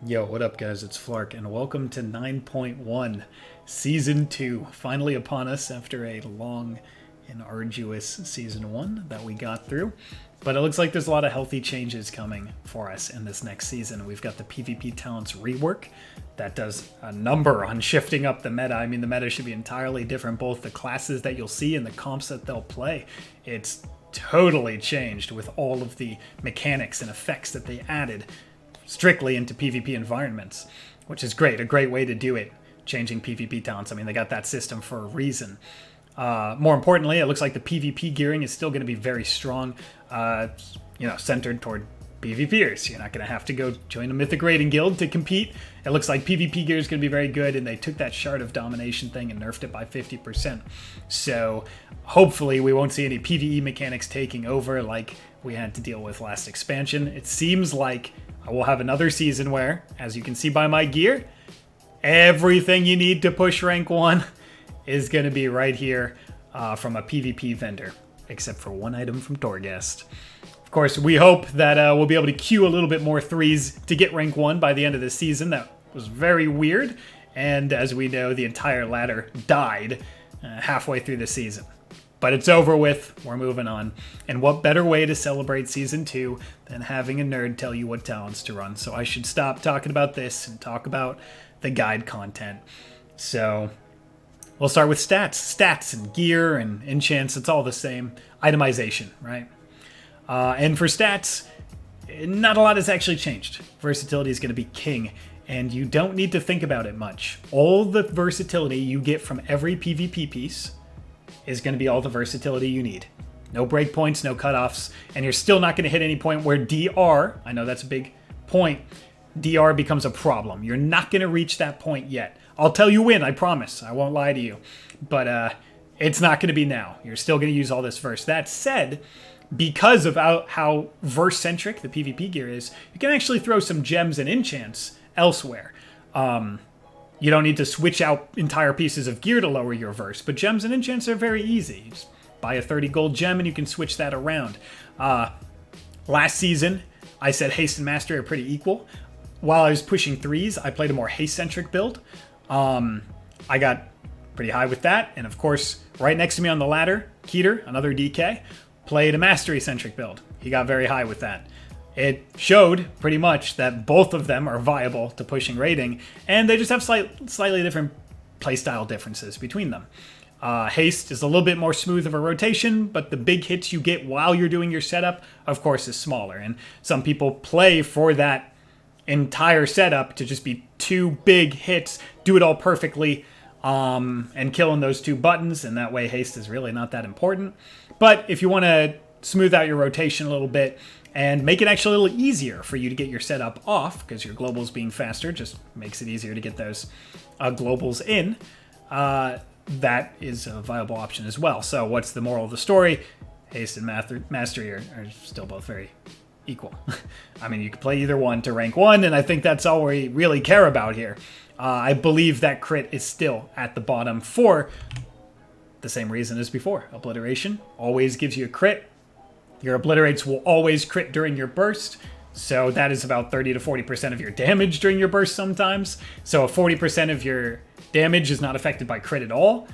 Yo, what up, guys? It's Flark, and welcome to 9.1 Season 2. Finally upon us after a long and arduous Season 1 that we got through. But it looks like there's a lot of healthy changes coming for us in this next season. We've got the PvE Talents rework that does a number on shifting up the meta. I mean, the meta should be entirely different, both the classes that you'll see and the comps that they'll play. It's totally changed with all of the mechanics and effects that they added strictly into PvP environments, which is great. A great way to do it, changing PvP talents. I mean, they got that system for a reason. More importantly, it looks like the PvP gearing is still going to be very strong, centered toward PvPers. You're not going to have to go join a Mythic Raiding Guild to compete. It looks like PvP gear is going to be very good, and they took that Shard of Domination thing and nerfed it by 50%. So hopefully we won't see any PvE mechanics taking over like we had to deal with last expansion. It seems like I will have another season where, as you can see by my gear, everything you need to push rank 1 is going to be right here from a PvP vendor, except for one item from Torghast. Of course, we hope that we'll be able to queue a little bit more 3s to get rank 1 by the end of the season. That was very weird, and as we know, the entire ladder died halfway through the season. But it's over with. We're moving on. And what better way to celebrate Season 2 than having a nerd tell you what talents to run? So I should stop talking about this and talk about the guide content. So we'll start with stats. Stats and gear and enchants, it's all the same. Itemization, right? And for stats, not a lot has actually changed. Versatility is going to be king, and you don't need to think about it much. All the versatility you get from every PvP piece is going to be all the versatility you need. No breakpoints, no cutoffs, and you're still not going to hit any point where DR, I know that's a big point, DR becomes a problem. You're not going to reach that point yet. I'll tell you when, I promise. I won't lie to you. But it's not going to be now. You're still going to use all this verse. That said, because of how verse-centric the PvP gear is, you can actually throw some gems and enchants elsewhere. You don't need to switch out entire pieces of gear to lower your verse, but gems and enchants are very easy. You just buy a 30 gold gem and you can switch that around. Last season, I said haste and mastery are pretty equal. While I was pushing 3s, I played a more haste-centric build. I got pretty high with that, and of course, right next to me on the ladder, Keeter, another DK, played a mastery-centric build. He got very high with that. It showed pretty much that both of them are viable to pushing rating, and they just have slightly different playstyle differences between them. Haste is a little bit more smooth of a rotation, but the big hits you get while you're doing your setup, of course, is smaller. And some people play for that entire setup to just be 2 big hits, do it all perfectly, and killing those 2 buttons, and that way haste is really not that important. But if you want to smooth out your rotation a little bit, and make it actually a little easier for you to get your setup off, because your globals being faster just makes it easier to get those globals in. That is a viable option as well. So what's the moral of the story? Haste and Mastery are still both very equal. I mean, you can play either one to rank 1, and I think that's all we really care about here. I believe that crit is still at the bottom for the same reason as before. Obliteration always gives you a crit. Your obliterates will always crit during your burst, so that is about 30 to 40% of your damage during your burst sometimes. So if 40% of your damage is not affected by crit at all,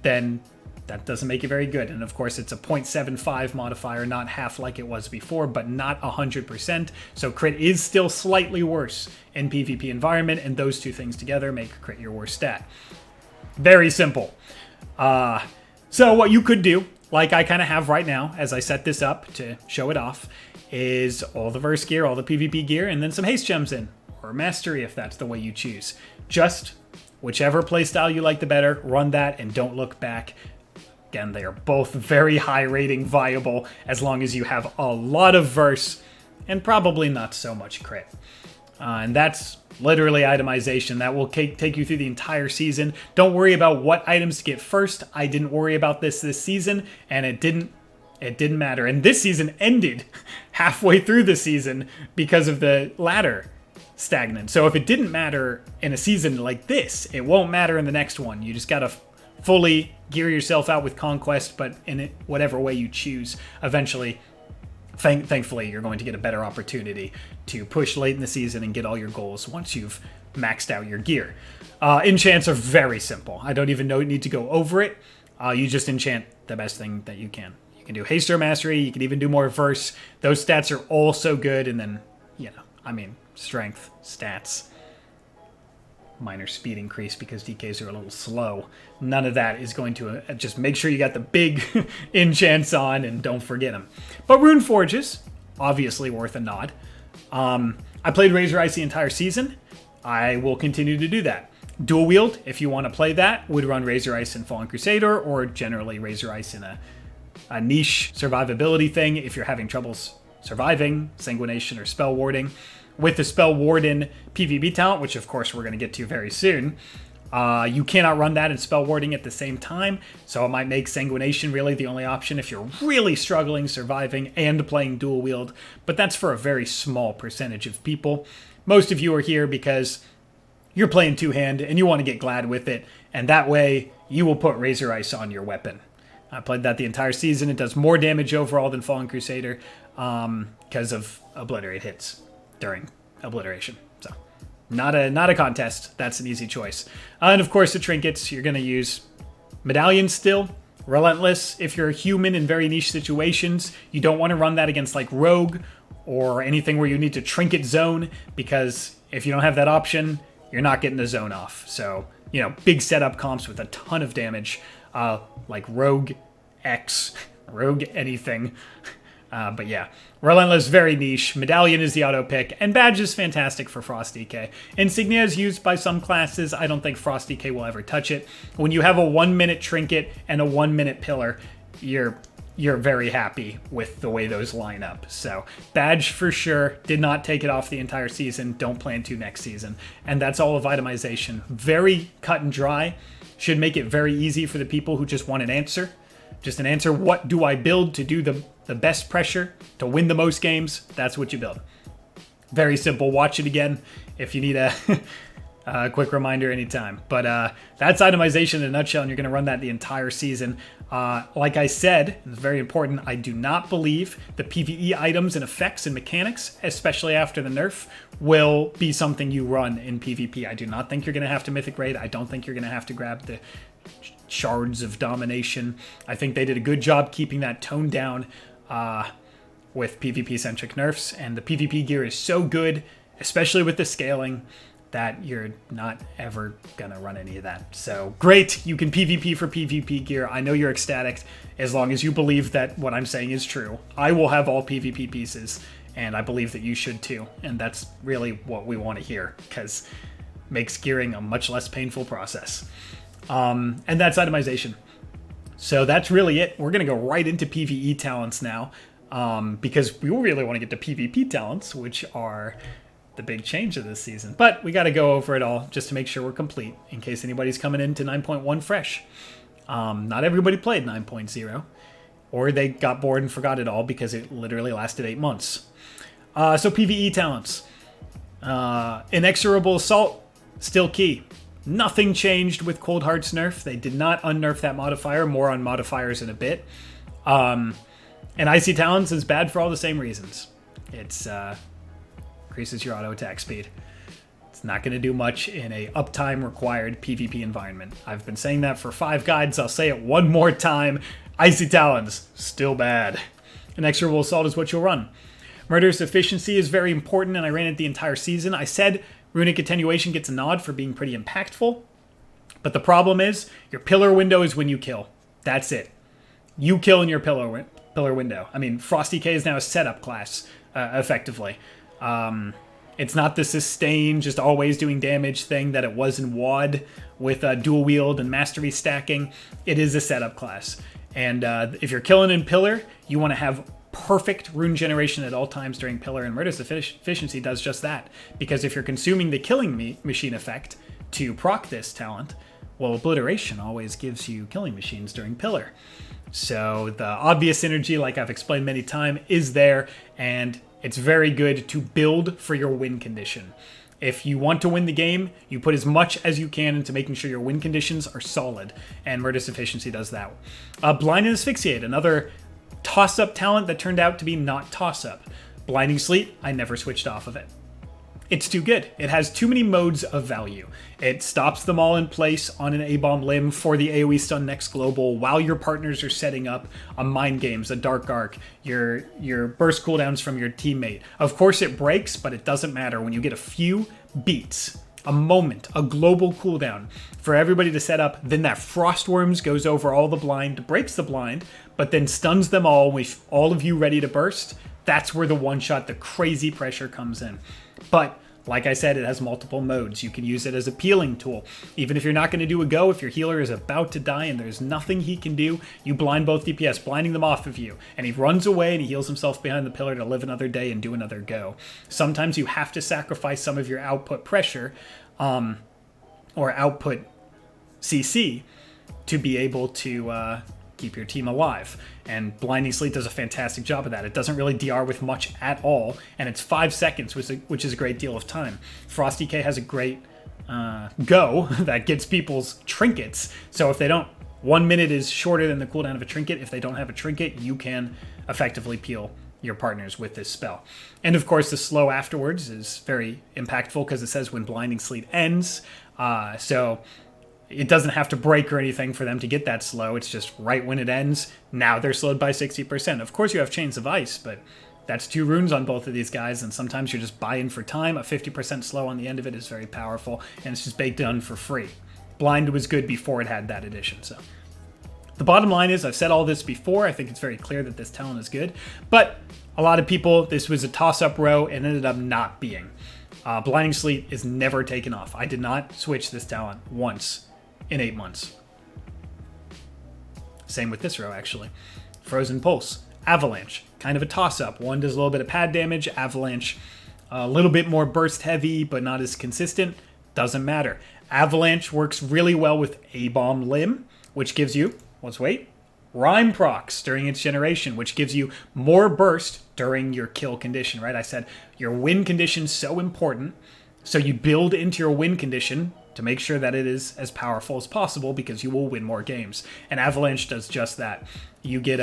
then that doesn't make it very good. And of course, it's a 0.75 modifier, not half like it was before, but not 100%. So crit is still slightly worse in PvP environment, and those two things together make crit your worst stat. Very simple. So what you could do, like I kind of have right now, as I set this up to show it off, is all the verse gear, all the PvP gear, and then some haste gems in, or mastery if that's the way you choose. Just whichever playstyle you like the better, run that and don't look back. Again, they are both very high rating viable as long as you have a lot of verse and probably not so much crit. And that's literally itemization. That will take you through the entire season. Don't worry about what items to get first. I didn't worry about this season, and it didn't matter. And this season ended halfway through the season because of the ladder stagnant. So if it didn't matter in a season like this, it won't matter in the next one. You just gotta fully gear yourself out with Conquest, but in it, whatever way you choose, eventually Thankfully, you're going to get a better opportunity to push late in the season and get all your goals once you've maxed out your gear. Enchants are very simple. I don't even need to go over it. You just enchant the best thing that you can. You can do haste or mastery. You can even do more verse. Those stats are all so good. And then, strength, stats, minor speed increase because DKs are a little slow. None of that is going to just make sure you got the big enchants on and don't forget them. But runeforges, obviously worth a nod. I played Razor Ice the entire season. I will continue to do that. Dual wield, if you want to play that, would run Razor Ice in Fallen Crusader, or generally Razor Ice in a niche survivability thing if you're having troubles surviving, Sanguination, or Spell Warding. With the Spell Warden PVE talent, which of course we're going to get to very soon, you cannot run that and Spell Warding at the same time, so it might make Sanguination really the only option if you're really struggling surviving and playing dual wield, but that's for a very small percentage of people. Most of you are here because you're playing two-hand and you want to get glad with it, and that way you will put Razor Ice on your weapon. I played that the entire season. It does more damage overall than Fallen Crusader because of Obliterate hits during Obliteration. So not a contest. That's an easy choice. And of course the trinkets, you're going to use Medallions still. Relentless, if you're a human in very niche situations, you don't want to run that against like Rogue or anything where you need to trinket zone, because if you don't have that option, you're not getting the zone off. So, big setup comps with a ton of damage, like Rogue X, Rogue anything. But yeah, Relentless, very niche. Medallion is the auto pick, and Badge is fantastic for Frost DK. Insignia is used by some classes. I don't think Frost DK will ever touch it. When you have a 1-minute trinket and a 1-minute pillar, you're very happy with the way those line up. So Badge for sure. Did not take it off the entire season. Don't plan to next season. And that's all of Itemization. Very cut and dry. Should make it very easy for the people who just want an answer. Just an answer, what do I build to do the best pressure, to win the most games? That's what you build. Very simple. Watch it again if you need a quick reminder anytime. But that's Itemization in a nutshell, and you're going to run that the entire season. Like I said, it's very important, I do not believe the PvE items and effects and mechanics, especially after the nerf, will be something you run in PvP. I do not think you're going to have to Mythic Raid. I don't think you're going to have to grab the Shards of Domination. I think they did a good job keeping that toned down with PvP-centric nerfs, and the PvP gear is so good, especially with the scaling, that you're not ever gonna run any of that. So great, you can PvP for PvP gear. I know you're ecstatic as long as you believe that what I'm saying is true. I will have all PvP pieces, and I believe that you should too, and that's really what we want to hear, because it makes gearing a much less painful process. And that's Itemization. So that's really it. We're going to go right into PVE Talents now, because we really want to get to PvP Talents, which are the big change of this season. But we got to go over it all just to make sure we're complete, in case anybody's coming into 9.1 fresh. Not everybody played 9.0, or they got bored and forgot it all because it literally lasted 8 months. So PVE Talents. Inexorable Assault, still key. Nothing changed with Cold Heart's nerf. They did not unnerf that modifier. More on modifiers in a bit. And Icy Talons is bad for all the same reasons. It's increases your auto attack speed. It's not going to do much in a uptime required PvP environment. I've been saying that for 5 guides. I'll say it one more time. Icy Talons, still bad. Inexorable Assault is what you'll run. Murderous Efficiency is very important, and I ran it the entire season. I said Runic Attenuation gets a nod for being pretty impactful, but the problem is your pillar window is when you kill. That's it. You kill in your pillar window. I mean, Frost DK is now a setup class, effectively. It's not the sustain, just always doing damage thing that it was in WoD with dual wield and mastery stacking. It is a setup class. And if you're killing in pillar, you want to have perfect rune generation at all times during pillar, and Murderous Efficiency does just that. Because if you're consuming the killing machine effect to proc this talent, well, Obliteration always gives you killing machines during pillar. So the obvious synergy, like I've explained many times, is there, and it's very good to build for your win condition. If you want to win the game, you put as much as you can into making sure your win conditions are solid, and Murderous Efficiency does that. Blind and Asphyxiate, another toss-up talent that turned out to be not toss-up. Blinding Sleet, I never switched off of it. It's too good. It has too many modes of value. It stops them all in place on an A-bomb limb for the AoE stun next global while your partners are setting up a mind games, a dark arc, your burst cooldowns from your teammate. Of course it breaks, but it doesn't matter. When you get a few beats, a moment, a global cooldown for everybody to set up, then that Frostworms goes over all the blind, breaks the blind, but then stuns them all with all of you ready to burst. That's where the one-shot, the crazy pressure comes in. But like I said, it has multiple modes. You can use it as a peeling tool. Even if you're not going to do a go, if your healer is about to die and there's nothing he can do, you blind both DPS, blinding them off of you. And he runs away and he heals himself behind the pillar to live another day and do another go. Sometimes you have to sacrifice some of your output pressure or output CC to be able to keep your team alive. And Blinding Sleet does a fantastic job of that. It doesn't really DR with much at all, and it's 5 seconds, which is a great deal of time. Frosty K has a great go that gets people's trinkets, so if they don't, 1 minute is shorter than the cooldown of a trinket. If they don't have a trinket, you can effectively peel your partners with this spell. And of course, the slow afterwards is very impactful because it says when Blinding Sleet ends, so it doesn't have to break or anything for them to get that slow. It's just right when it ends, now they're slowed by 60%. Of course you have Chains of Ice, but that's 2 runes on both of these guys, and sometimes you're just buying for time. A 50% slow on the end of it is very powerful, and it's just baked in for free. Blind was good before it had that addition, so. The bottom line is, I've said all this before, I think it's very clear that this talent is good, but a lot of people, this was a toss-up row and ended up not being. Blinding Sleet is never taken off. I did not switch this talent once in 8 months. Same with this row, actually. Frozen Pulse. Avalanche. Kind of a toss-up. One does a little bit of pad damage. Avalanche, a little bit more burst heavy, but not as consistent. Doesn't matter. Avalanche works really well with A-Bomb Limb, which gives you, let's wait, Rhyme procs during its generation, which gives you more burst during your kill condition, right? I said your win condition is so important, so you build into your win condition to make sure that it is as powerful as possible because you will win more games. And Avalanche does just that. You get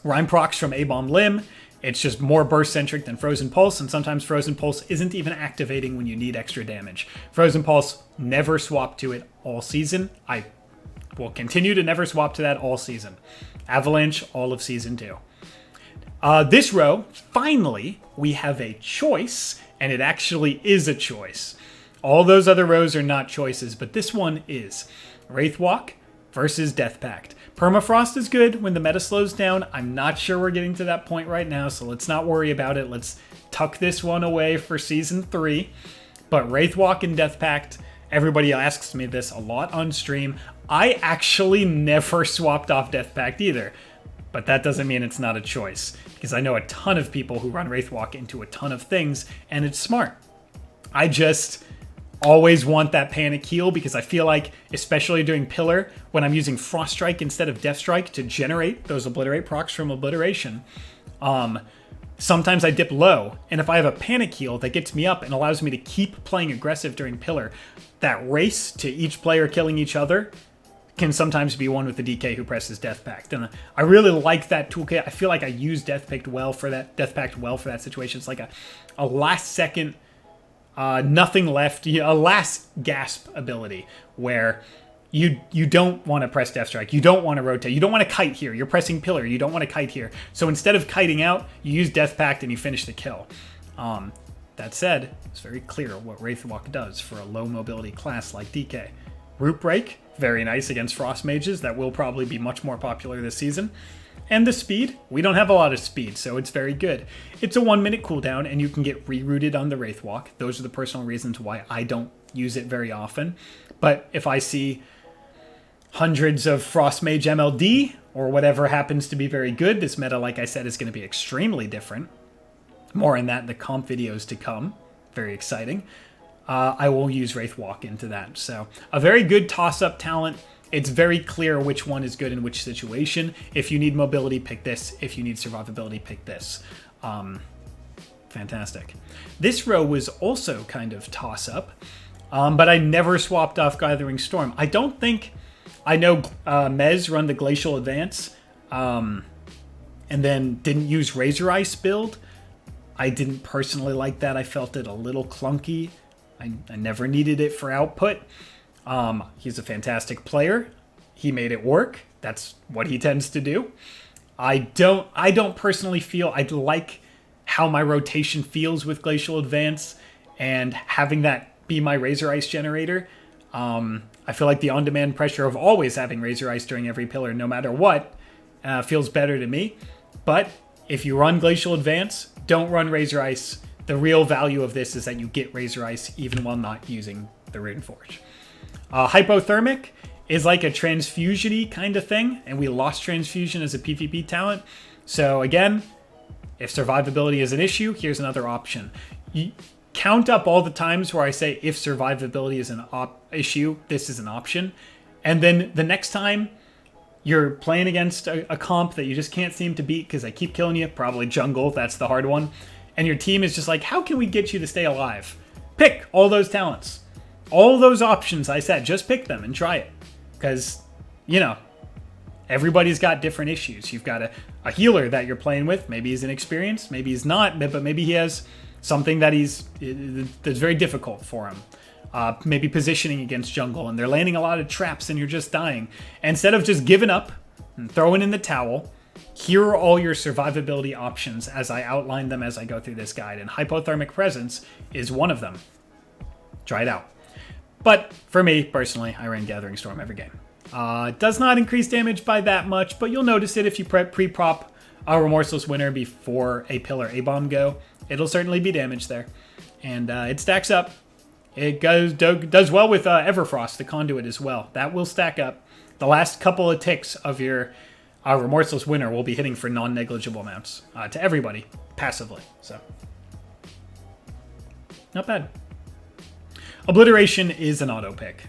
Rhyme procs from A-Bomb Limb. It's just more burst-centric than Frozen Pulse, and sometimes Frozen Pulse isn't even activating when you need extra damage. Frozen Pulse, never swap to it all season. I will continue to never swap to that all season. Avalanche, all of Season 2. This row, finally, we have a choice, and it actually is a choice. All those other rows are not choices, but this one is. Wraithwalk versus Death Pact. Permafrost is good when the meta slows down. I'm not sure we're getting to that point right now, so let's not worry about it. Let's tuck this one away for Season 3. But Wraithwalk and Death Pact, everybody asks me this a lot on stream. I actually never swapped off Death Pact either, but that doesn't mean it's not a choice, because I know a ton of people who run Wraithwalk into a ton of things, and it's smart. I just always want that panic heal because I feel like, especially doing Pillar, when I'm using Frost Strike instead of Death Strike to generate those Obliterate procs from Obliteration, sometimes I dip low, and if I have a panic heal that gets me up and allows me to keep playing aggressive during Pillar, that race to each player killing each other can sometimes be won with the DK who presses Death Pact. And I really like that toolkit. I feel like I use Death Pact well for that situation. It's like a last second, nothing left, a last gasp ability where you don't want to press Death Strike, you don't want to rotate, you don't want to kite here, you're pressing Pillar, you don't want to kite here. So instead of kiting out, you use Death Pact and you finish the kill. That said, it's very clear what Wraithwalk does for a low mobility class like DK. Root Break, very nice against Frost Mages, that will probably be much more popular this season. And the speed, we don't have a lot of speed, so it's very good. It's a 1 minute cooldown, and you can get rerouted on the Wraithwalk. Those are the personal reasons why I don't use it very often. But if I see hundreds of Frost Mage MLD, or whatever happens to be very good, this meta, like I said, is going to be extremely different. More on that in the comp videos to come. Very exciting. I will use Wraithwalk into that. So a very good toss-up talent. It's very clear which one is good in which situation. If you need mobility, pick this. If you need survivability, pick this. Fantastic. This row was also kind of toss-up, but I never swapped off Gathering Storm. I don't think... I know Mez run the Glacial Advance. and then didn't use Razor Ice build. I didn't personally like that. I felt it a little clunky. I never needed it for output. He's a fantastic player. He made it work. That's what he tends to do. I don't personally feel I like how my rotation feels with Glacial Advance, and having that be my Razor Ice generator. I feel like the on-demand pressure of always having Razor Ice during every pillar, no matter what, feels better to me. But if you run Glacial Advance, don't run Razor Ice. The real value of this is that you get Razor Ice even while not using the Runeforge. Hypothermic is like a transfusion-y kind of thing, and we lost transfusion as a PvP talent. So again, if survivability is an issue, here's another option. You count up all the times where I say if survivability is an issue, this is an option. And then the next time you're playing against a comp that you just can't seem to beat because they keep killing you, probably jungle, that's the hard one, and your team is just like, how can we get you to stay alive? Pick all those talents. All those options I said, just pick them and try it. Because, you know, everybody's got different issues. You've got a healer that you're playing with. Maybe he's inexperienced, maybe he's not, but maybe he has something that's very difficult for him. Maybe positioning against jungle, and they're landing a lot of traps and you're just dying. Instead of just giving up and throwing in the towel, here are all your survivability options as I outline them as I go through this guide, and Hypothermic Presence is one of them. Try it out. But for me, personally, I ran Gathering Storm every game. It does not increase damage by that much, but you'll notice it if you pre-prop a Remorseless Winter before a Pillar A-Bomb go. It'll certainly be damage there. And it stacks up. It does well with Everfrost, the Conduit as well. That will stack up. The last couple of ticks of your Remorseless Winter will be hitting for non-negligible amounts to everybody, passively. So, not bad. Obliteration is an auto pick.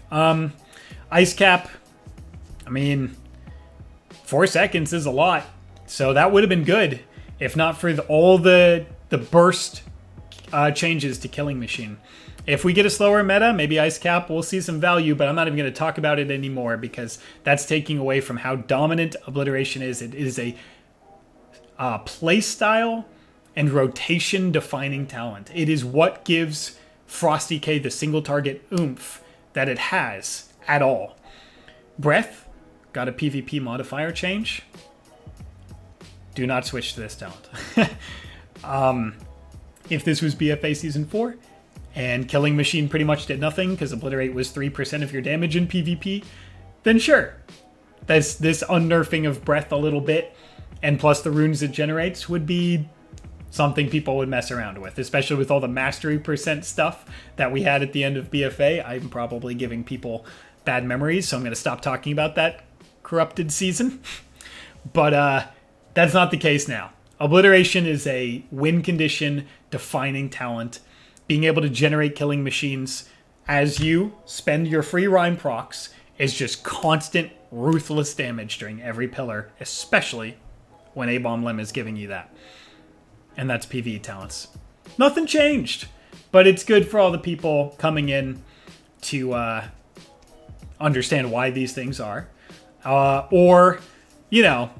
Ice Cap, I mean, 4 seconds is a lot. So that would have been good if not for all the burst changes to Killing Machine. If we get a slower meta, maybe Ice Cap will see some value, but I'm not even going to talk about it anymore because that's taking away from how dominant Obliteration is. It is a playstyle and rotation defining talent. It is what gives Frosty K the single target oomph that it has at all. Breath got a PvP modifier change. Do not switch to this talent. If this was BFA Season 4 and Killing Machine pretty much did nothing because Obliterate was 3% of your damage in PvP, then sure. This unnerfing of Breath a little bit, and plus the runes it generates, would be something people would mess around with, especially with all the mastery percent stuff that we had at the end of BFA. I'm probably giving people bad memories, so I'm going to stop talking about that corrupted season. But that's not the case now. Obliteration is a win condition defining talent. Being able to generate Killing Machines as you spend your free rhyme procs is just constant, ruthless damage during every pillar, especially when A-Bomb Limb is giving you that. And that's PVE Talents. Nothing changed, but it's good for all the people coming in to understand why these things are. Or, you know,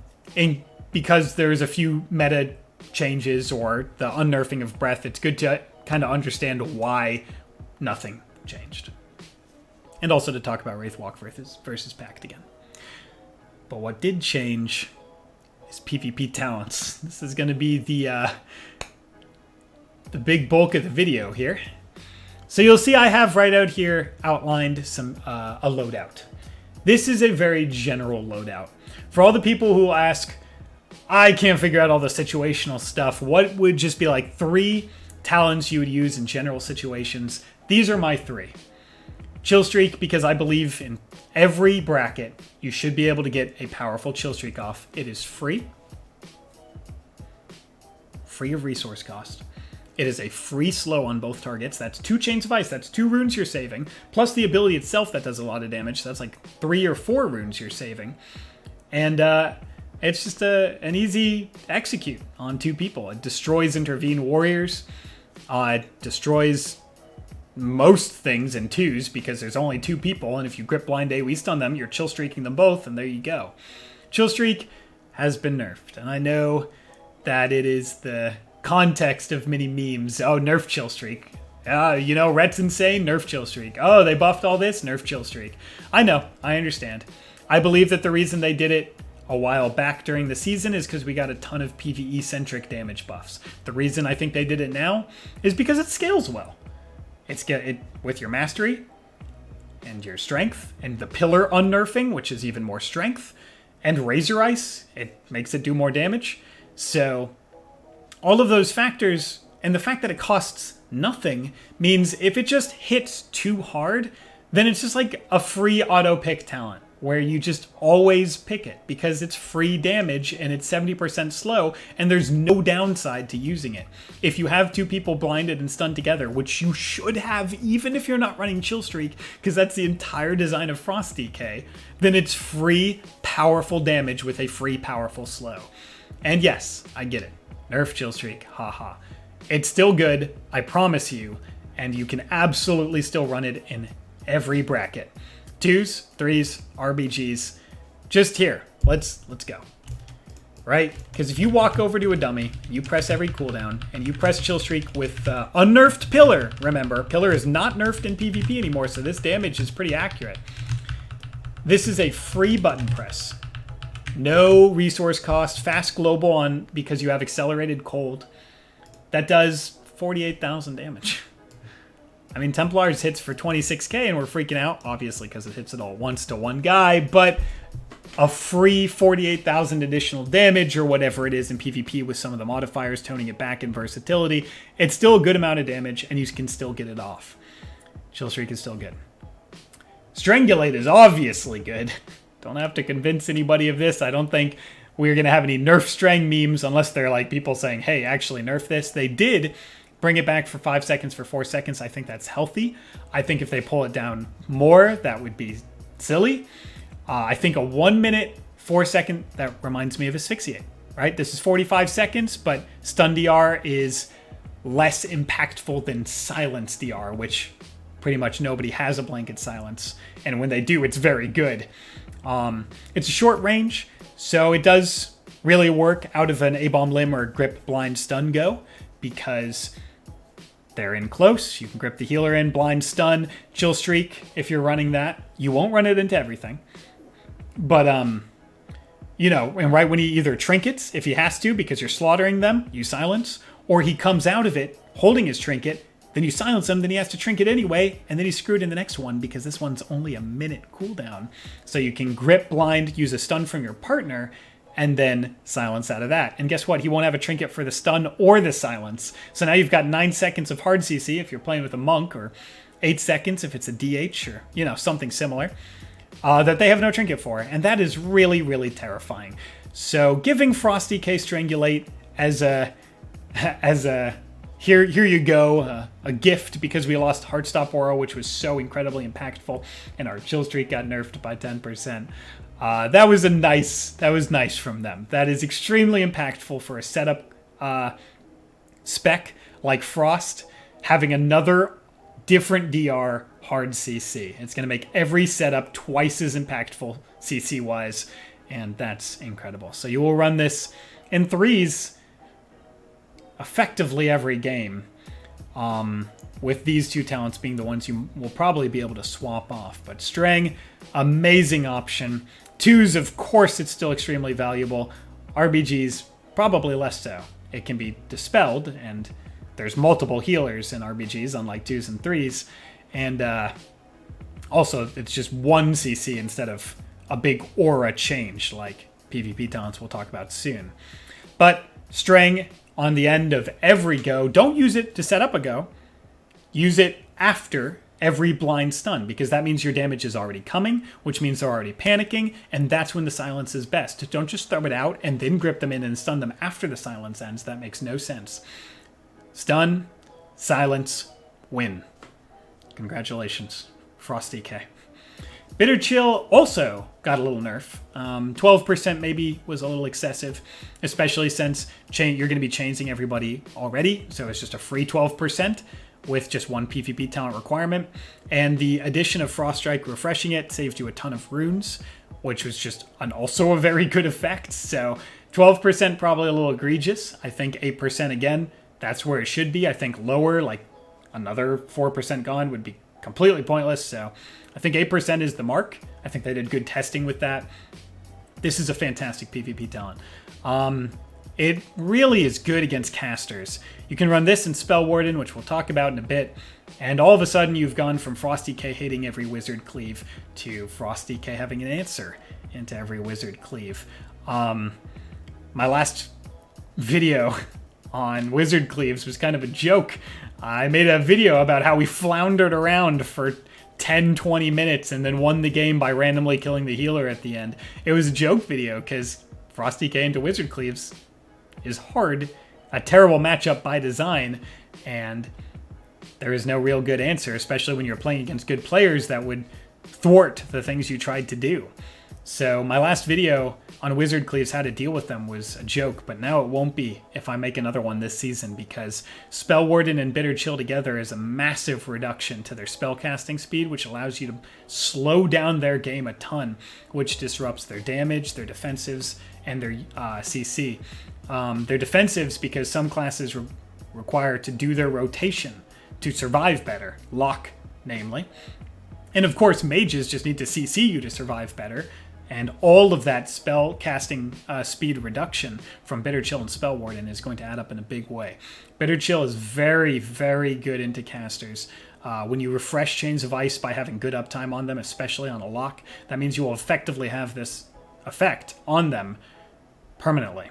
because there's a few meta changes or the unnerfing of Breath, it's good to kind of understand why nothing changed. And also to talk about Wraithwalk versus Pact again. But what did change is PvP Talents. This is going to be the big bulk of the video here. So you'll see I have right out here outlined a loadout. This is a very general loadout. For all the people who ask, I can't figure out all the situational stuff, what would just be like 3 talents you would use in general situations? These are my 3. Chill Streak, because I believe in every bracket you should be able to get a powerful Chill Streak off. It is free. Free of resource cost. It is a free slow on both targets. That's 2 Chains of Ice. That's 2 runes you're saving. Plus the ability itself that does a lot of damage. So that's like 3 or 4 runes you're saving. And it's just an easy execute on 2 people. It destroys Intervene Warriors. It destroys most things in 2s because there's only 2 people, and if you grip blind AoE stun them, you're chill streaking them both, and there you go. Chill streak has been nerfed, and I know that it is the context of many memes. Oh, nerf chill streak. You know, Rhett's insane, nerf chill streak. Oh, they buffed all this, nerf chill streak. I know, I understand. I believe that the reason they did it a while back during the season is because we got a ton of PvE-centric damage buffs. The reason I think they did it now is because it scales well. With your mastery and your strength and the pillar unnerfing, which is even more strength, and Razor Ice, it makes it do more damage. So all of those factors, and the fact that it costs nothing, means if it just hits too hard, then it's just like a free auto pick talent where you just always pick it because it's free damage and it's 70% slow and there's no downside to using it. If you have two people blinded and stunned together, which you should have even if you're not running Chill Streak, because that's the entire design of Frost DK, then it's free, powerful damage with a free, powerful slow. And yes, I get it. Nerf Chill Streak, haha. It's still good, I promise you, and you can absolutely still run it in every bracket. 2s, 3s, RBGs, just here. Let's go. Right? Because if you walk over to a dummy, you press every cooldown, and you press Chill Streak with unnerfed Pillar, remember, Pillar is not nerfed in PvP anymore, so this damage is pretty accurate. This is a free button press. No resource cost, fast global on because you have accelerated cold. That does 48,000 damage. I mean, Templars hits for 26k and we're freaking out, obviously, because it hits it all once to one guy, but a free 48,000 additional damage or whatever it is in PvP with some of the modifiers toning it back in versatility, it's still a good amount of damage and you can still get it off. Chill Streak is still good. Strangulate is obviously good. Don't have to convince anybody of this. I don't think we're going to have any nerf Strang memes unless they're like people saying, hey, actually nerf this. They did bring it back for 5 seconds for 4 seconds. I think that's healthy. I think if they pull it down more, that would be silly. I think a 1 minute, 4 second, that reminds me of Asphyxiate, right? This is 45 seconds, but Stun DR is less impactful than Silence DR, which pretty much nobody has a blanket silence. And when they do, it's very good. It's a short range, so it does really work out of an A-Bomb Limb or Grip Blind Stun go, because they're in close. You can grip the healer in, blind stun, Chill Streak if you're running that. You won't run it into everything. But, you know, and right when he either trinkets, if he has to, because you're slaughtering them, you silence, or he comes out of it holding his trinket, then you silence him, then he has to trinket anyway, and then he's screwed in the next one because this one's only a minute cooldown. So you can grip blind, use a stun from your partner, and then silence out of that. And guess what? He won't have a trinket for the stun or the silence. So now you've got 9 seconds of hard CC if you're playing with a monk, or 8 seconds if it's a DH, or, you know, something similar, that they have no trinket for. And that is really, really terrifying. So giving Frost DK Strangulate as a here you go, a gift, because we lost Heartstop Aura, which was so incredibly impactful, and our Chill Streak got nerfed by 10%. That was nice from them. That is extremely impactful for a setup spec like Frost, having another different DR hard CC. It's going to make every setup twice as impactful CC-wise, and that's incredible. So you will run this in 3s effectively every game, with these two talents being the ones you will probably be able to swap off. But Strang, amazing option. 2s, of course, it's still extremely valuable. RBGs, probably less so. It can be dispelled, and there's multiple healers in RBGs, unlike 2s and 3s. And also, it's just 1 CC instead of a big aura change like PvP talents we'll talk about soon. But Strang on the end of every go. Don't use it to set up a go. Use it after every blind stun, because that means your damage is already coming, which means they're already panicking, and that's when the silence is best. Don't just throw it out and then grip them in and stun them after the silence ends. That makes no sense. Stun, silence, win. Congratulations, Frost DK. Bitter Chill also got a little nerf. 12% maybe was a little excessive, especially since you're going to be chaining everybody already, so it's just a free 12% with just 1 PvP talent requirement. And the addition of Frost Strike refreshing it saved you a ton of runes, which was just also a very good effect. So 12% probably a little egregious. I think 8% again, that's where it should be. I think lower, like another 4% gone, would be completely pointless. So I think 8% is the mark. I think they did good testing with that. This is a fantastic PvP talent. It really is good against casters. You can run this in Spell Warden, which we'll talk about in a bit, and all of a sudden you've gone from Frosty K hating every wizard cleave to Frosty K having an answer into every wizard cleave. My last video on wizard cleaves was kind of a joke. I made a video about how we floundered around for 10-20 minutes and then won the game by randomly killing the healer at the end. It was a joke video because Frosty K into wizard cleaves is hard, a terrible matchup by design, and there is no real good answer, especially when you're playing against good players that would thwart the things you tried to do. So my last video on wizard cleaves, how to deal with them, was a joke, but now it won't be if I make another one this season, because Spell Warden and Bitter Chill together is a massive reduction to their spell casting speed, which allows you to slow down their game a ton, which disrupts their damage, their defensives, and their CC. Their defensives, because some classes require to do their rotation to survive better, lock namely. And of course, mages just need to CC you to survive better. And all of that spell casting speed reduction from Bitter Chill and Spell Warden is going to add up in a big way. Bitter Chill is very, very good into casters. When you refresh Chains of Ice by having good uptime on them, especially on a lock, that means you will effectively have this effect on them permanently.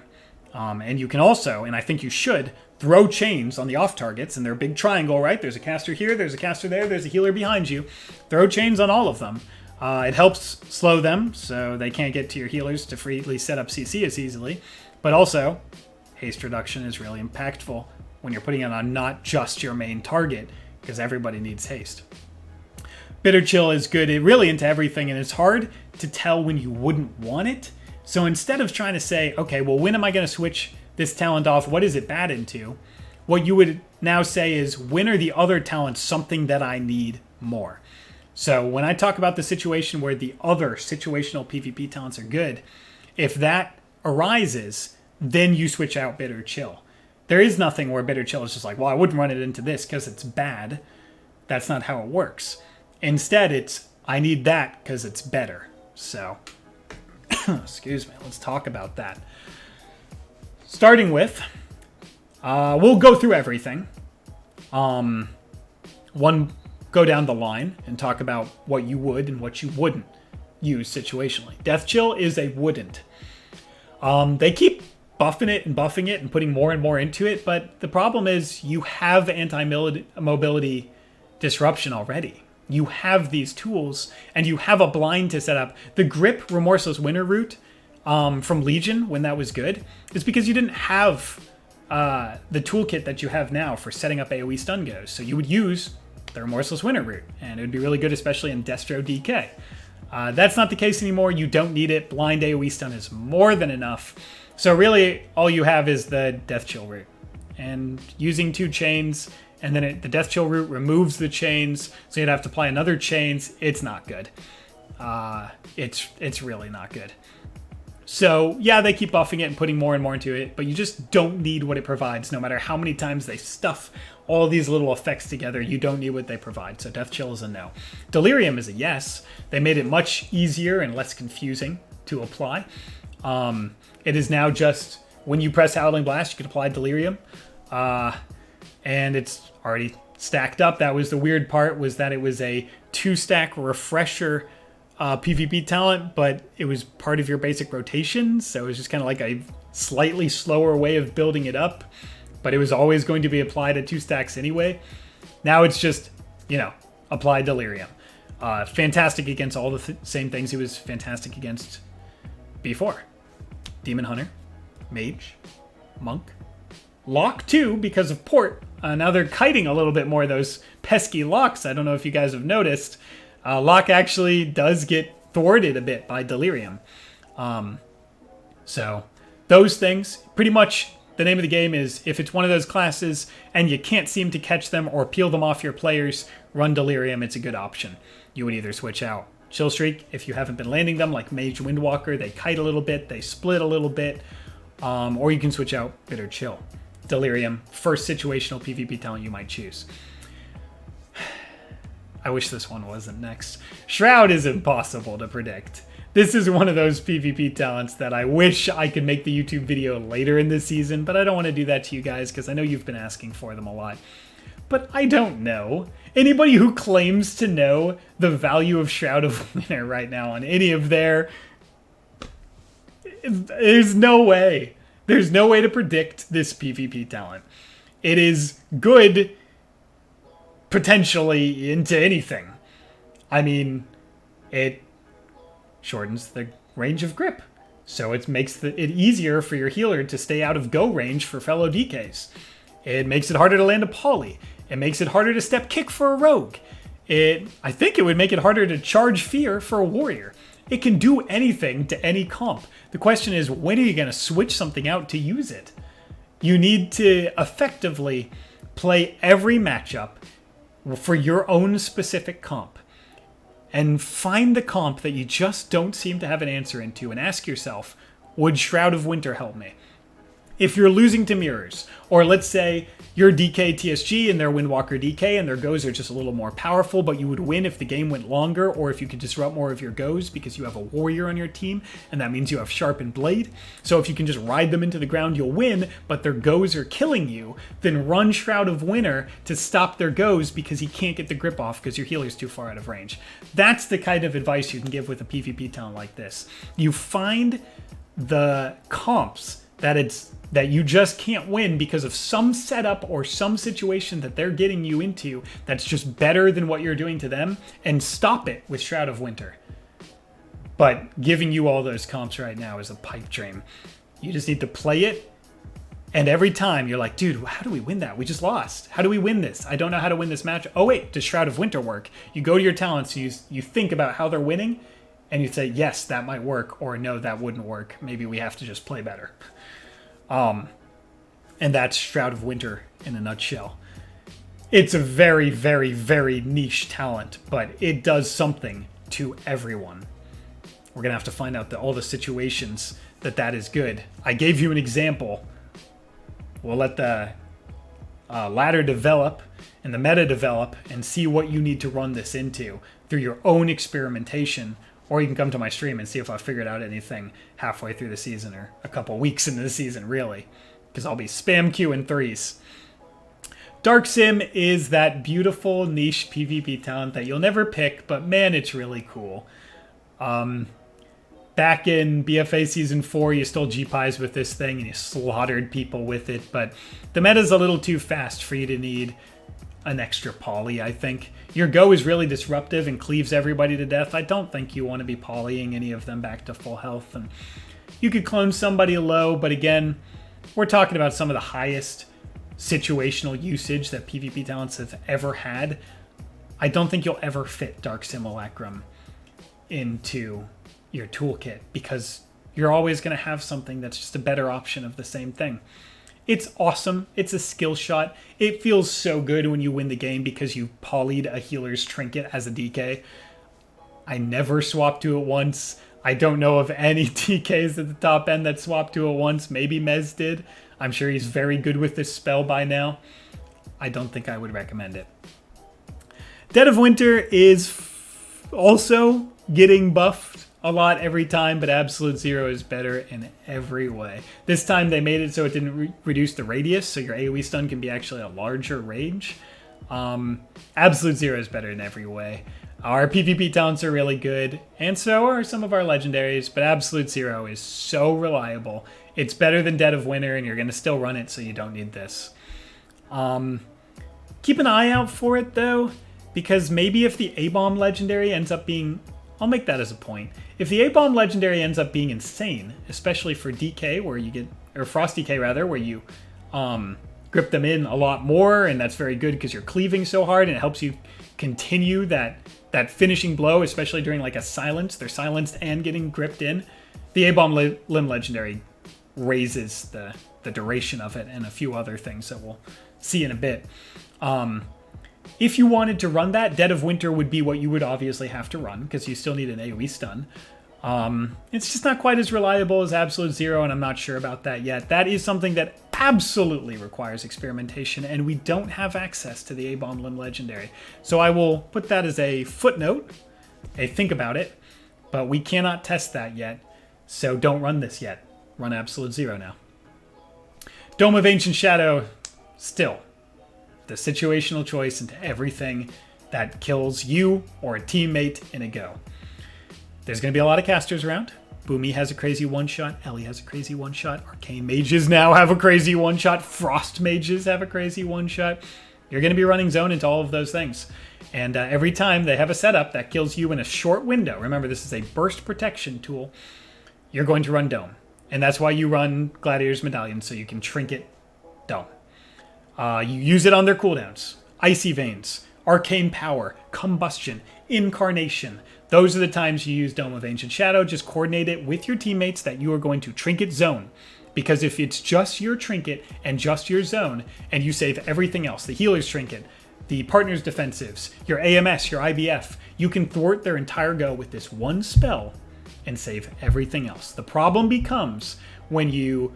And you can also, and I think you should, throw chains on the off targets, and they're a big triangle, right? There's a caster here, there's a caster there, there's a healer behind you. Throw chains on all of them. It helps slow them, so they can't get to your healers to freely set up CC as easily. But also, haste reduction is really impactful when you're putting it on not just your main target, because everybody needs haste. Bitter Chill is good really into everything, and it's hard to tell when you wouldn't want it. So instead of trying to say, okay, well, when am I going to switch this talent off? What is it bad into? What you would now say is, when are the other talents something that I need more? So when I talk about the situation where the other situational PvP talents are good, if that arises, then you switch out Bitter Chill. There is nothing where Bitter Chill is just like, well, I wouldn't run it into this because it's bad. That's not how it works. Instead, it's, I need that because it's better. So, excuse me, let's talk about that. Starting with, we'll go through everything. Go down the line and talk about what you would and what you wouldn't use situationally. Death Chill is a wouldn't. They keep buffing it and putting more and more into it, but the problem is you have anti-mobility disruption already. You have these tools, and you have a blind to set up. The Grip Remorseless Winter route from Legion, when that was good, is because you didn't have the toolkit that you have now for setting up AoE stun goes. So you would use the Remorseless Winter route, and it would be really good, especially in Destro DK. That's not the case anymore. You don't need it. Blind AoE stun is more than enough. So really, all you have is the Death Chill route. And using 2 chains, and then the Death Chill route removes the chains, so you'd have to apply another chains. It's not good. It's really not good. So, yeah, they keep buffing it and putting more and more into it, but you just don't need what it provides. No matter how many times they stuff all these little effects together, you don't need what they provide. So Death Chill is a no. Delirium is a yes. They made it much easier and less confusing to apply. It is now just, when you press Howling Blast, you can apply Delirium. And it's already stacked up. That was the weird part, was that it was a 2-stack refresher PvP talent, but it was part of your basic rotation, so it was just kind of like a slightly slower way of building it up, but it was always going to be applied at 2 stacks anyway. Now it's just, apply Delirium. Fantastic against all the same things he was fantastic against before. Demon Hunter, Mage, Monk, Lock too, because of Port. Now they're kiting a little bit more of those pesky locks. I don't know if you guys have noticed. Lock actually does get thwarted a bit by Delirium. So those things, pretty much the name of the game is, if it's one of those classes and you can't seem to catch them or peel them off your players, run Delirium. It's a good option. You would either switch out Chill Streak if you haven't been landing them, like Mage Windwalker. They kite a little bit, they split a little bit. Or you can switch out Bitter Chill. Delirium, first situational PvP talent you might choose. I wish this one wasn't next. Shroud is impossible to predict. This is one of those PvP talents that I wish I could make the YouTube video later in the season, but I don't want to do that to you guys because I know you've been asking for them a lot. But I don't know. Anybody who claims to know the value of Shroud of Winter right now on any of their... There's no way. There's no way to predict this PvP talent. It is good, potentially, into anything. I mean, it shortens the range of grip. So it makes it easier for your healer to stay out of go range for fellow DKs. It makes it harder to land a poly. It makes it harder to step kick for a rogue. I think it would make it harder to charge fear for a warrior. It can do anything to any comp. The question is, when are you going to switch something out to use it? You need to effectively play every matchup for your own specific comp and find the comp that you just don't seem to have an answer into and ask yourself, would Shroud of Winter help me? If you're losing to mirrors, or let's say you're DK TSG and they're Windwalker DK and their goes are just a little more powerful, but you would win if the game went longer, or if you could disrupt more of your goes because you have a warrior on your team, and that means you have sharpened blade. So if you can just ride them into the ground, you'll win, but their goes are killing you, then run Shroud of Winter to stop their goes because he can't get the grip off because your healer's too far out of range. That's the kind of advice you can give with a PvP talent like this. You find the comps that you just can't win because of some setup or some situation that they're getting you into that's just better than what you're doing to them, and stop it with Shroud of Winter. But giving you all those comps right now is a pipe dream. You just need to play it, and every time you're like, dude, how do we win that? We just lost. How do we win this? I don't know how to win this match. Oh wait, does Shroud of Winter work? You go to your talents, you think about how they're winning, and you say, yes, that might work, or no, that wouldn't work. Maybe we have to just play better. And that's Shroud of Winter in a nutshell. It's a very, very, very niche talent, but it does something to everyone. We're going to have to find out all the situations that is good. I gave you an example. We'll let the ladder develop and the meta develop and see what you need to run this into through your own experimentation. Or you can come to my stream and see if I figured out anything halfway through the season or a couple weeks into the season, really. Because I'll be spam queuing threes. Dark Sim is that beautiful niche PvP talent that you'll never pick, but man, it's really cool. Back in BFA Season 4, you stole G-Pies with this thing and you slaughtered people with it, but the meta's a little too fast for you to need an extra poly, I think. Your go is really disruptive and cleaves everybody to death. I don't think you want to be polying any of them back to full health. And you could clone somebody low, but again, we're talking about some of the highest situational usage that PvP talents have ever had. I don't think you'll ever fit Dark Simulacrum into your toolkit because you're always going to have something that's just a better option of the same thing. It's awesome. It's a skill shot. It feels so good when you win the game because you polyed a healer's trinket as a DK. I never swapped to it once. I don't know of any DKs at the top end that swapped to it once. Maybe Mez did. I'm sure he's very good with this spell by now. I don't think I would recommend it. Dead of Winter is also getting buffed a lot every time, but Absolute Zero is better in every way. This time they made it so it didn't reduce the radius, so your AoE stun can be actually a larger range. Absolute Zero is better in every way. Our PvP talents are really good, and so are some of our legendaries, but Absolute Zero is so reliable. It's better than Dead of Winter, and you're going to still run it, so you don't need this. Keep an eye out for it, though, because maybe if the A-Bomb legendary ends up being... I'll make that as a point. If the A-Bomb legendary ends up being insane, especially for DK, where you get... or Frost DK, rather, where you grip them in a lot more, and that's very good because you're cleaving so hard, and it helps you continue that finishing blow, especially during like a silence. They're silenced and getting gripped in. The A-Bomb Limb legendary raises the duration of it and a few other things that we'll see in a bit. If you wanted to run that, Dead of Winter would be what you would obviously have to run because you still need an AoE stun. It's just not quite as reliable as Absolute Zero, and I'm not sure about that yet. That is something that absolutely requires experimentation, and we don't have access to the A-Bomb Limb Legendary. So I will put that as a footnote, a think about it, but we cannot test that yet, so don't run this yet. Run Absolute Zero now. Dome of Ancient Shadow, still the situational choice into everything that kills you or a teammate in a go. There's going to be a lot of casters around. Boomy has a crazy one-shot. Ellie has a crazy one-shot. Arcane Mages now have a crazy one-shot. Frost Mages have a crazy one-shot. You're going to be running zone into all of those things. And every time they have a setup that kills you in a short window, remember this is a burst protection tool, you're going to run Dome. And that's why you run Gladiator's Medallion, so you can trinket Dome. You use it on their cooldowns. Icy Veins, Arcane Power, Combustion, Incarnation. Those are the times you use Dome of Ancient Shadow. Just coordinate it with your teammates that you are going to trinket zone. Because if it's just your trinket and just your zone, and you save everything else, the healer's trinket, the partner's defensives, your AMS, your IBF, you can thwart their entire go with this one spell and save everything else. The problem becomes when you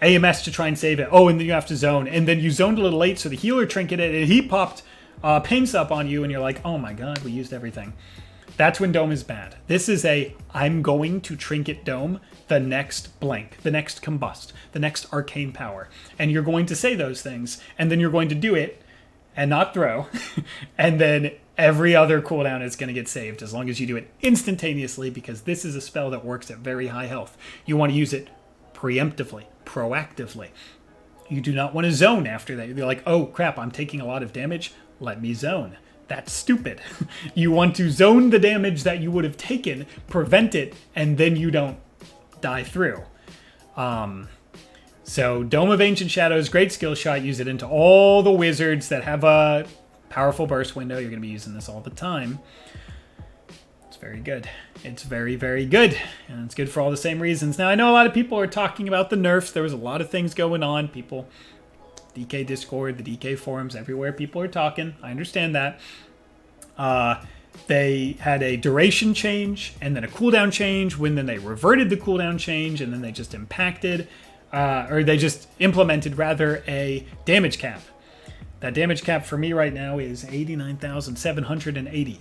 AMS to try and save it, and then you have to zone, and then you zoned a little late, so the healer trinketed, and he popped Pain Sup on you, and you're like, oh my god, we used everything. That's when Dome is bad. This is I'm going to trinket Dome the next blank, the next combust, the next arcane power. And you're going to say those things, and then you're going to do it and not throw. And then every other cooldown is going to get saved as long as you do it instantaneously, because this is a spell that works at very high health. You want to use it preemptively, proactively. You do not want to zone after that. You're like, oh crap, I'm taking a lot of damage. Let me zone. That's stupid. You want to zone the damage that you would have taken, prevent it, and then you don't die through. So Dome of Ancient Shadows, great skill shot. Use it into all the wizards that have a powerful burst window. You're going to be using this all the time. It's very good. It's very, very good. And it's good for all the same reasons. Now, I know a lot of people are talking about the nerfs. There was a lot of things going on. People... DK Discord, the DK forums, everywhere people are talking. I understand that. They had a duration change and then a cooldown change, when then they reverted the cooldown change, and then they just implemented rather a damage cap. That damage cap for me right now is 89,780.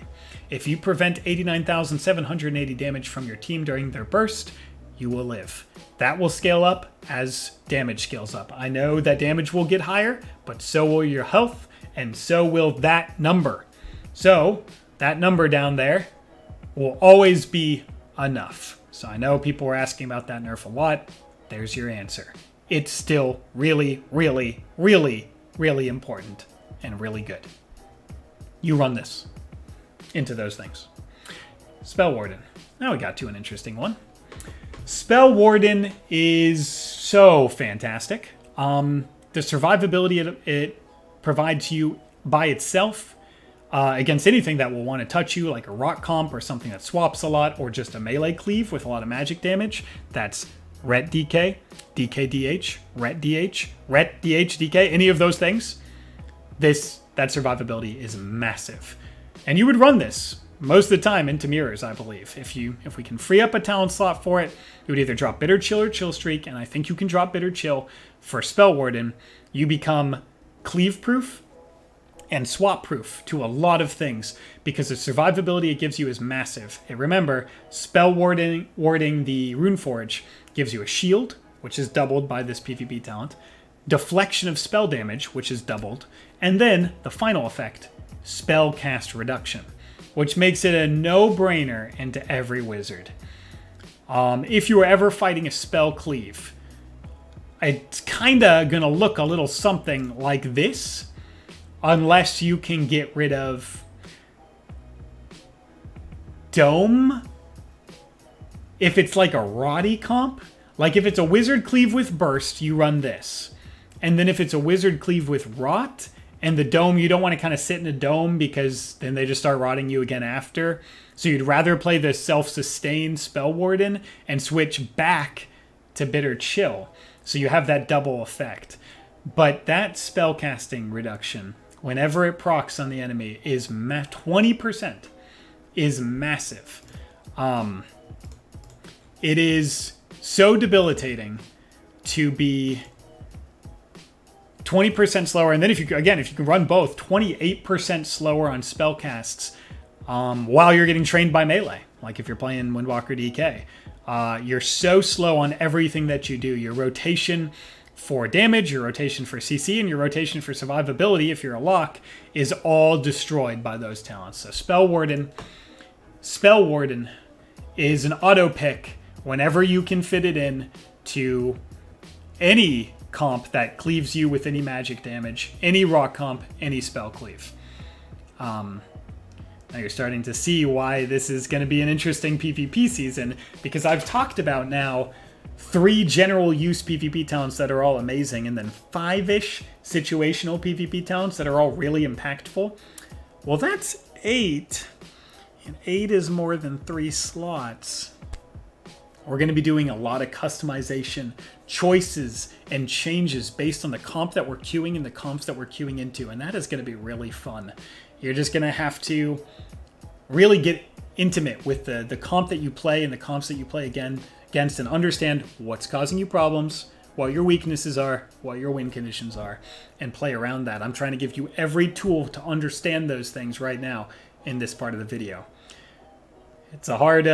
If you prevent 89,780 damage from your team during their burst, you will live. That will scale up as damage scales up. I know that damage will get higher, but so will your health, and so will that number. So that number down there will always be enough. So I know people were asking about that nerf a lot. There's your answer. It's still really, really, really, really important and really good. You run this into those things. Spell Warden. Now we got to an interesting one. Spell Warden is so fantastic. The survivability it provides you by itself against anything that will want to touch you, like a rock comp or something that swaps a lot, or just a melee cleave with a lot of magic damage. That's Ret DK, DK DH, Ret DH, Ret DH DK, any of those things. That survivability is massive. And you would run this most of the time into mirrors, I believe. If we can free up a talent slot for it, you would either drop Bitter Chill or Chill Streak, and I think you can drop Bitter Chill for Spell Warden. You become cleave proof and swap proof to a lot of things, because the survivability it gives you is massive. And remember, Spell Warding the Runeforge gives you a shield, which is doubled by this PvP talent, deflection of spell damage, which is doubled, and then the final effect, spell cast reduction, which makes it a no-brainer into every wizard. If you were ever fighting a spell cleave, it's kind of going to look a little something like this, unless you can get rid of Dome. If it's like a Roddy comp, like if it's a wizard cleave with burst, you run this. And then if it's a wizard cleave with rot, and the Dome, you don't want to kind of sit in a Dome, because then they just start rotting you again after. So you'd rather play the self-sustained Spell Warden and switch back to Bitter Chill. So you have that double effect. But that spell casting reduction, whenever it procs on the enemy, is 20%, is massive. It is so debilitating to be 20% slower, and then if you can run both, 28% slower on spell casts while you're getting trained by melee. Like if you're playing Windwalker DK, you're so slow on everything that you do. Your rotation for damage, your rotation for CC, and your rotation for survivability, if you're a lock, is all destroyed by those talents. So Spell Warden is an auto pick whenever you can fit it in to any comp that cleaves you with any magic damage, any rock comp, any spell cleave. Now you're starting to see why this is going to be an interesting PvP season, because I've talked about now 3 general use PvP talents that are all amazing, and then 5-ish situational PvP talents that are all really impactful. Well, that's 8, and 8 is more than 3 slots. We're going to be doing a lot of customization, choices, and changes based on the comp that we're queuing and the comps that we're queuing into, and that is going to be really fun. You're just going to have to really get intimate with the comp that you play and the comps that you play against, and understand what's causing you problems, what your weaknesses are, what your win conditions are, and play around that. I'm trying to give you every tool to understand those things right now in this part of the video. It's a hard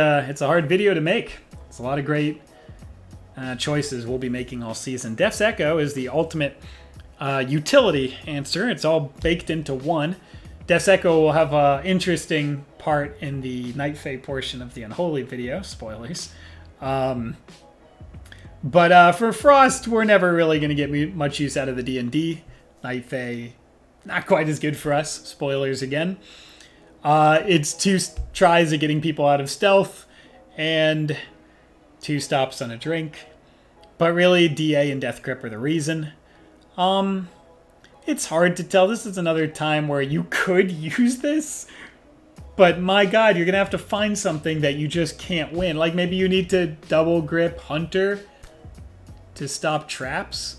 video to make. It's a lot of great choices we'll be making all season. Death's Echo is the ultimate utility answer. It's all baked into one. Death's Echo will have an interesting part in the Night Fae portion of the Unholy video. Spoilers. But for Frost, we're never really going to get much use out of the D&D. Night Fae, not quite as good for us. Spoilers again. It's 2 tries at getting people out of stealth and 2 stops on a drink. But really, DA and Death Grip are the reason. It's hard to tell. This is another time where you could use this, but my god, you're going to have to find something that you just can't win. Like maybe you need to double grip Hunter to stop traps,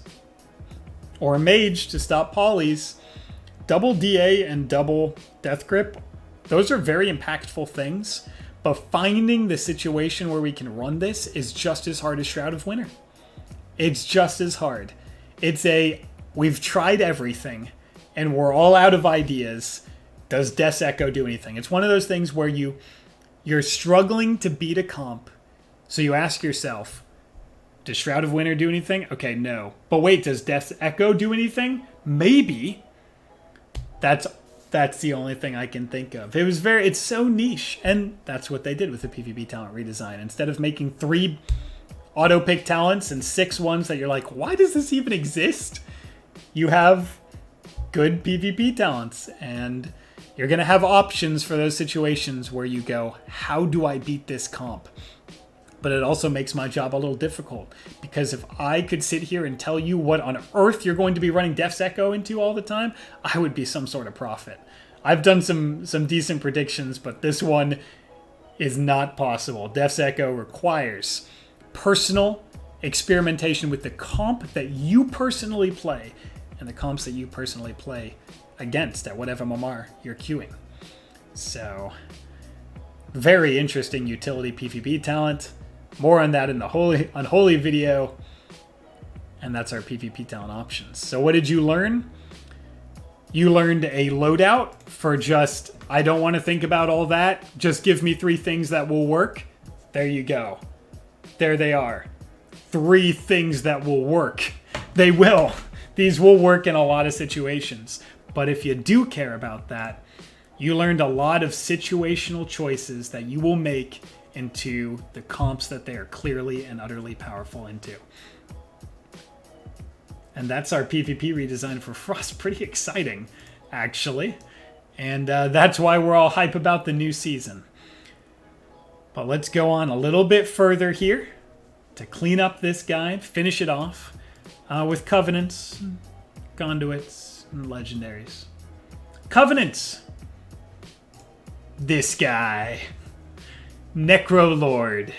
or Mage to stop polys. Double DA and double Death Grip, those are very impactful things, but finding the situation where we can run this is just as hard as Shroud of Winter. It's just as hard. We've tried everything, and we're all out of ideas. Does Death's Echo do anything? It's one of those things where you're struggling to beat a comp, so you ask yourself, does Shroud of Winter do anything? Okay, no. But wait, does Death's Echo do anything? Maybe. That's the only thing I can think of. It's so niche, and that's what they did with the PvP talent redesign. Instead of making 3 auto pick talents and 6 ones that you're like, why does this even exist? You have good PvP talents, and you're going to have options for those situations where you go, how do I beat this comp? But it also makes my job a little difficult, because if I could sit here and tell you what on earth you're going to be running Death's Echo into all the time, I would be some sort of prophet. I've done some decent predictions, but this one is not possible. Death's Echo requires personal experimentation with the comp that you personally play, and the comps that you personally play against at whatever MMR you're queuing. So, very interesting utility PvP talent. More on that in the Unholy video. And that's our PvP talent options. So what did you learn? You learned a loadout for just, I don't want to think about all that. Just give me 3 things that will work. There you go. There they are. 3 things that will work. They will. These will work in a lot of situations. But if you do care about that, you learned a lot of situational choices that you will make into the comps that they are clearly and utterly powerful into. And that's our PvP redesign for Frost. Pretty exciting, actually. And that's why we're all hype about the new season. But let's go on a little bit further here to clean up this guide, finish it off with Covenants, Conduits, and Legendaries. Covenants! This guy. Necrolord.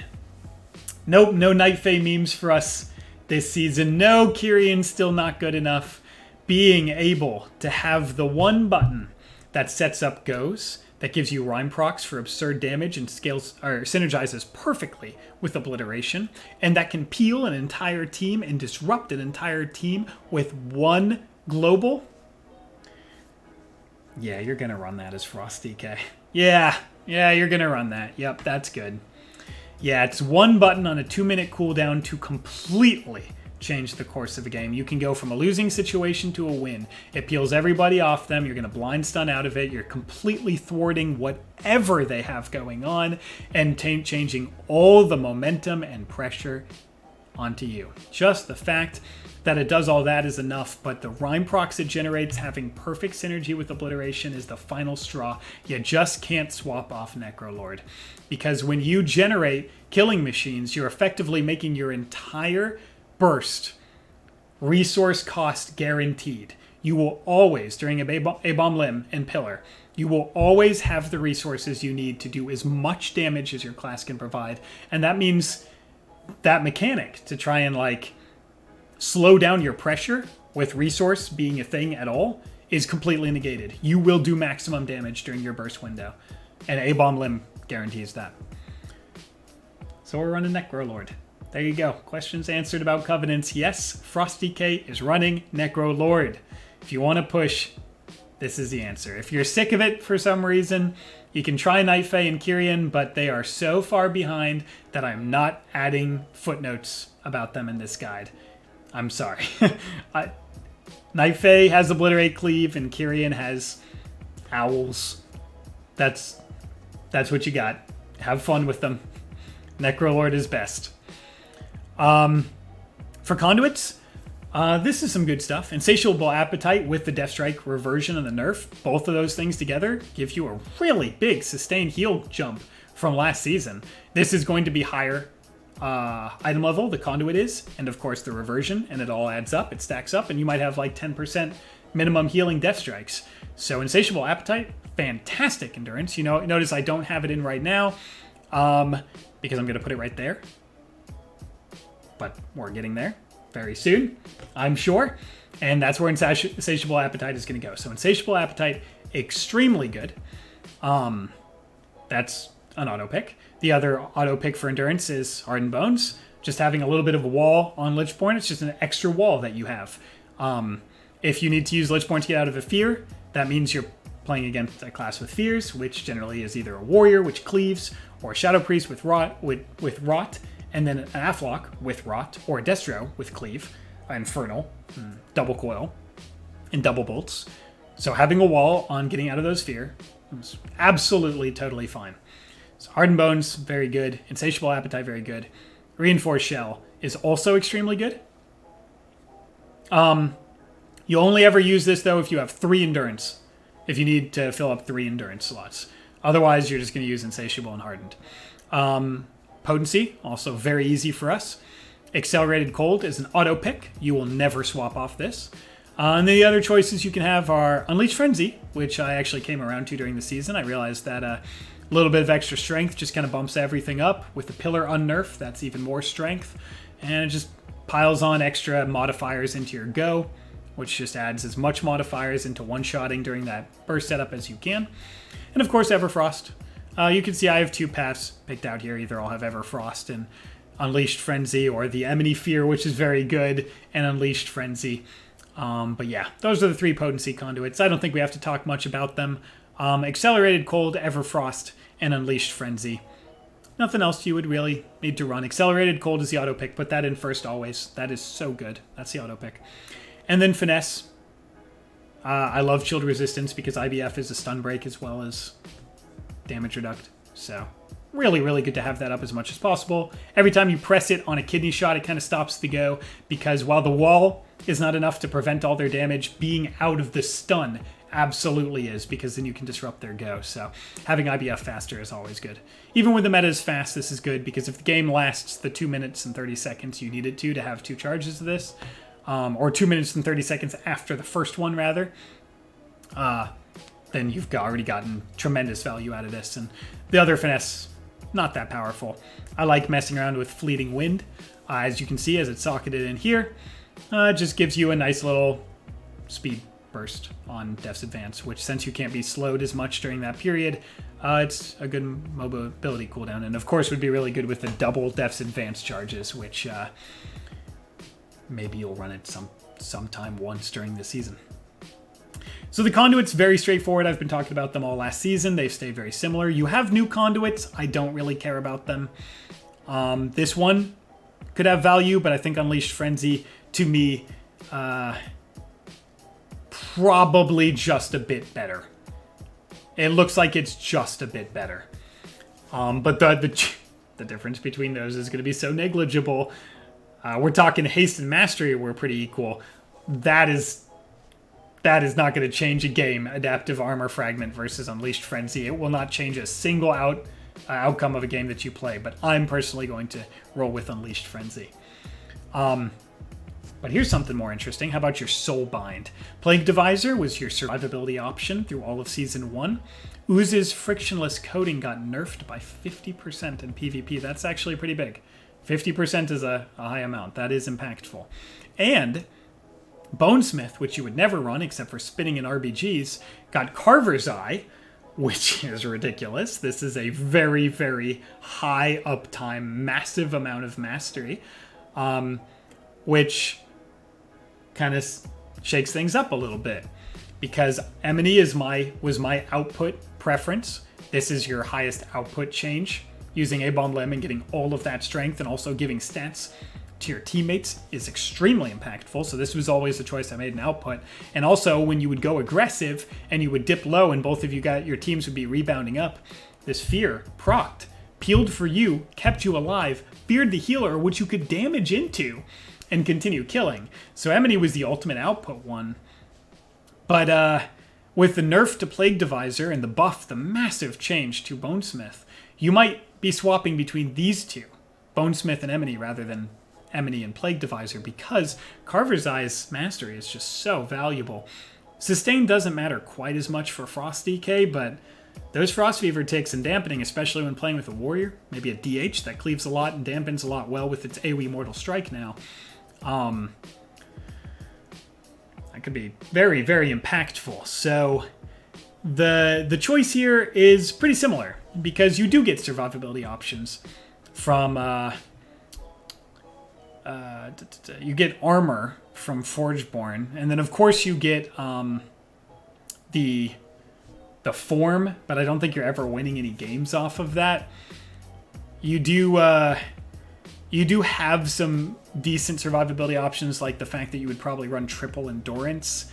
Nope, no Night Fae memes for us this season. No, Kyrion's still not good enough. Being able to have the one button that sets up goes, that gives you rhyme procs for absurd damage and scales or synergizes perfectly with obliteration, and that can peel an entire team and disrupt an entire team with one global. Yeah, you're gonna run that as Frost DK. Yeah, you're gonna run that. Yep, that's good. Yeah, it's one button on a 2-minute cooldown to completely change the course of a game. You can go from a losing situation to a win. It peels everybody off them. You're going to blind stun out of it. You're completely thwarting whatever they have going on and changing all the momentum and pressure onto you. Just the fact that it does all that is enough, but the rhyme procs it generates having perfect synergy with obliteration is the final straw. You just can't swap off Necrolord, because when you generate killing machines, you're effectively making your entire burst resource cost guaranteed. You will always, during a bomb limb and pillar, you will always have the resources you need to do as much damage as your class can provide, and that means that mechanic to try and like slow down your pressure with resource being a thing at all is completely negated. You will do maximum damage during your burst window, and a bomb limb guarantees that. So we're running Necrolord. There you go. Questions answered about Covenants. Yes, Frost DK is running Necrolord. If you want to push, this is the answer. If you're sick of it for some reason, you can try Night Fae and Kyrian, but they are so far behind that I'm not adding footnotes about them in this guide. I'm sorry. Night Fae has Obliterate Cleave and Kyrian has Owls. That's what you got. Have fun with them. Necrolord is best. For Conduits, this is some good stuff. Insatiable Appetite with the Deathstrike reversion and the nerf. Both of those things together give you a really big sustained heal jump from last season. This is going to be higher item level, the Conduit is, and of course the reversion, and it all adds up, it stacks up, and you might have like 10% minimum healing death strikes. So Insatiable Appetite, fantastic endurance. You know, notice I don't have it in right now because I'm going to put it right there. But we're getting there very soon, I'm sure. And that's where Insatiable Appetite is going to go. So Insatiable Appetite, extremely good. That's an auto pick. The other auto pick for Endurance is Hardened Bones. Just having a little bit of a wall on Lichborn, it's just an extra wall that you have. If you need to use Lichborn to get out of a fear, that means you're playing against a class with fears, which generally is either a warrior, which cleaves, or a shadow priest with rot, and then an Aflock with rot, or a Destro with cleave, infernal, double coil, and double bolts. So having a wall on getting out of those fear is absolutely totally fine. So Hardened Bones, very good. Insatiable Appetite, very good. Reinforced Shell is also extremely good. You only ever use this, though, if you have 3 Endurance. If you need to fill up 3 Endurance slots. Otherwise, you're just going to use Insatiable and Hardened. Potency, also very easy for us. Accelerated Cold is an auto pick. You will never swap off this. And the other choices you can have are Unleashed Frenzy, which I actually came around to during the season. I realized that a little bit of extra strength just kind of bumps everything up. With the Pillar unnerfed, that's even more strength. And it just piles on extra modifiers into your go, which just adds as much modifiers into one-shotting during that burst setup as you can. And of course, Everfrost. You can see I have 2 paths picked out here. Either I'll have Everfrost and Unleashed Frenzy, or the Emony Fear, which is very good, and Unleashed Frenzy. But yeah, those are the 3 potency conduits. I don't think we have to talk much about them. Accelerated Cold, Everfrost, and Unleashed Frenzy. Nothing else you would really need to run. Accelerated Cold is the auto pick. Put that in first always. That is so good. That's the auto pick. And then Finesse. I love Shield Resistance because IBF is a stun break as well as damage reduct. So really, really good to have that up as much as possible. Every time you press it on a kidney shot, it kind of stops the go, because while the wall is not enough to prevent all their damage, being out of the stun absolutely is, because then you can disrupt their go. So having IBF faster is always good. Even when the meta is fast, this is good, because if the game lasts the 2 minutes and 30 seconds you need it to have 2 charges of this, or 2 minutes and 30 seconds after the first one, rather, then you've already gotten tremendous value out of this. And the other Finesse, not that powerful. I like messing around with Fleeting Wind. As you can see, as it's socketed in here, it just gives you a nice little speed burst on Death's Advance, which since you can't be slowed as much during that period, it's a good mobility cooldown. And of course would be really good with the double Death's Advance charges, which maybe you'll run it sometime once during the season. So the Conduits, very straightforward. I've been talking about them all last season. They've stayed very similar. You have new Conduits. I don't really care about them. This one could have value, but I think Unleashed Frenzy, to me, probably just a bit better. It looks like it's just a bit better. But the difference between those is going to be so negligible. We're talking haste and mastery were pretty equal. That is not going to change a game. Adaptive Armor Fragment versus Unleashed Frenzy. It will not change a single outcome of a game that you play, but I'm personally going to roll with Unleashed Frenzy. But here's something more interesting. How about your Soulbind? Plague Divisor was your survivability option through all of Season 1. Ooze's frictionless coating got nerfed by 50% in PvP. That's actually pretty big. 50% is a high amount. That is impactful. And Bonesmith, which you would never run except for spinning in RBGs, got Carver's Eye, which is ridiculous. This is a very, very high uptime, massive amount of mastery, which kind of shakes things up a little bit, because Emini was my output preference. This is your highest output change. Using A-Bomb Limb and getting all of that strength and also giving stats to your teammates is extremely impactful. So this was always the choice I made in output. And also when you would go aggressive and you would dip low and both of your teams would be rebounding up, this fear procced, peeled for you, kept you alive, feared the healer, which you could damage into and continue killing. So Emini was the ultimate output one. But with the nerf to Plague Divisor and the buff, the massive change to Bonesmith, you might be swapping between these two, Bonesmith and Emini, rather than Emini and Plague Divisor, because Carver's Eye's mastery is just so valuable. Sustain doesn't matter quite as much for Frost DK, but those Frost Fever ticks and dampening, especially when playing with a warrior, maybe a DH that cleaves a lot and dampens a lot well with its AoE Mortal Strike now, that could be very, very impactful. So the choice here is pretty similar, because you do get survivability options from you get armor from Forgeborn, and then of course you get the form, but I don't think you're ever winning any games off of that. You do have some decent survivability options, like the fact that you would probably run triple endurance,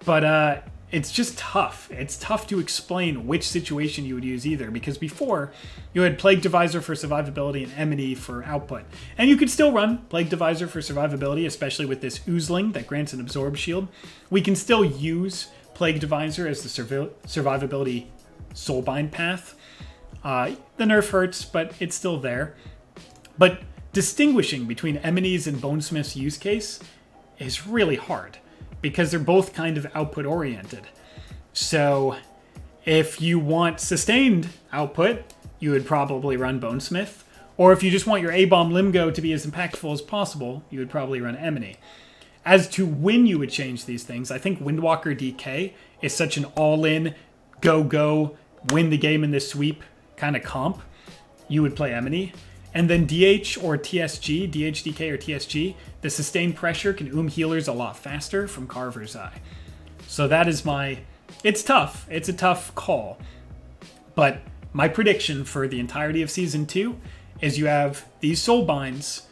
but it's just tough. It's tough to explain which situation you would use either, because before you had Plague Divisor for survivability and Emini for output. And you could still run Plague Divisor for survivability, especially with this Oozling that grants an Absorb Shield. We can still use Plague Divisor as the survivability Soulbind path. The nerf hurts, but it's still there. But distinguishing between Emini's and Bonesmith's use case is really hard, because they're both kind of output oriented. So if you want sustained output, you would probably run Bonesmith. Or if you just want your A-Bomb Limgo to be as impactful as possible, you would probably run Emini. As to when you would change these things, I think Windwalker DK is such an all-in, go, win the game in this sweep kind of comp. You would play Emini. And then DH or TSG, DH, DK, or TSG, the sustained pressure can healers a lot faster from Carver's Eye. So that is it's tough. It's a tough call. But my prediction for the entirety of Season 2 is you have these Soulbinds.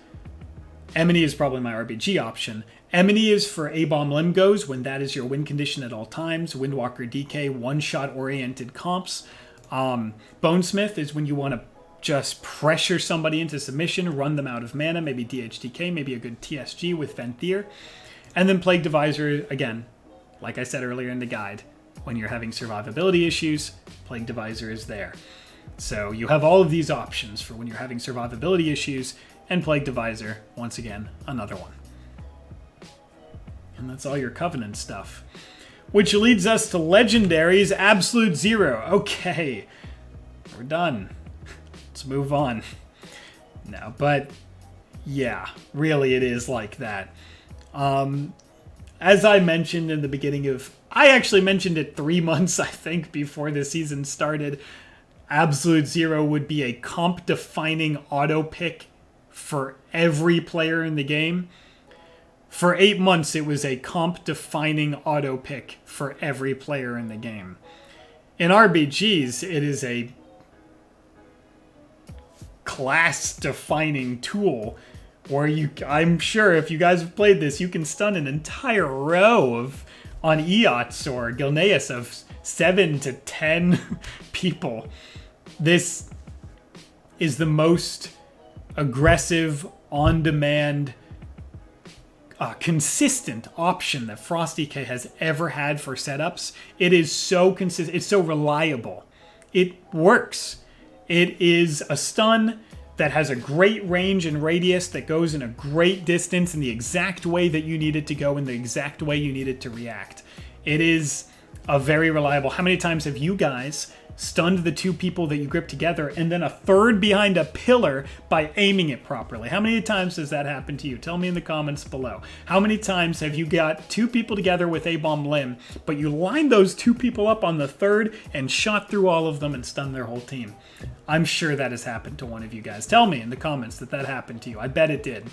Emini is probably my RBG option. Emini is for A-Bomb Limgos when that is your win condition at all times. Windwalker DK, one-shot oriented comps. Bonesmith is when you want to just pressure somebody into submission, run them out of mana, maybe DHDK, maybe a good TSG with Venthyr. And then Plague Divisor, again, like I said earlier in the guide, when you're having survivability issues, Plague Divisor is there. So you have all of these options for when you're having survivability issues, and Plague Divisor, once again, another one. And that's all your Covenant stuff. Which leads us to Legendaries, Absolute Zero. Okay, we're done. Let's move on. No, but yeah, really it is like that. as I mentioned in the beginning of... I actually mentioned it 3 months, I think, before the season started. Absolute Zero would be a comp-defining auto pick for every player in the game. For 8 months, it was a comp-defining auto pick for every player in the game. In RBGs, it is a class-defining tool where I'm sure if you guys have played this, you can stun an entire row of on Eots or Gilneas of 7 to 10 people. This is the most aggressive, on-demand, consistent option that FrostDK has ever had for setups. It is so consistent. It's so reliable. It works. It is a stun that has a great range and radius, that goes in a great distance in the exact way that you need it to go, in the exact way you need it to react. It is a very reliable... How many times have you guys stunned the 2 people that you grip together and then a third behind a pillar by aiming it properly? How many times has that happened to you? Tell me in the comments below. How many times have you got 2 people together with A-bomb limb, but you lined those 2 people up on the third and shot through all of them and stunned their whole team? I'm sure that has happened to one of you guys. Tell me in the comments that that happened to you. I bet it did.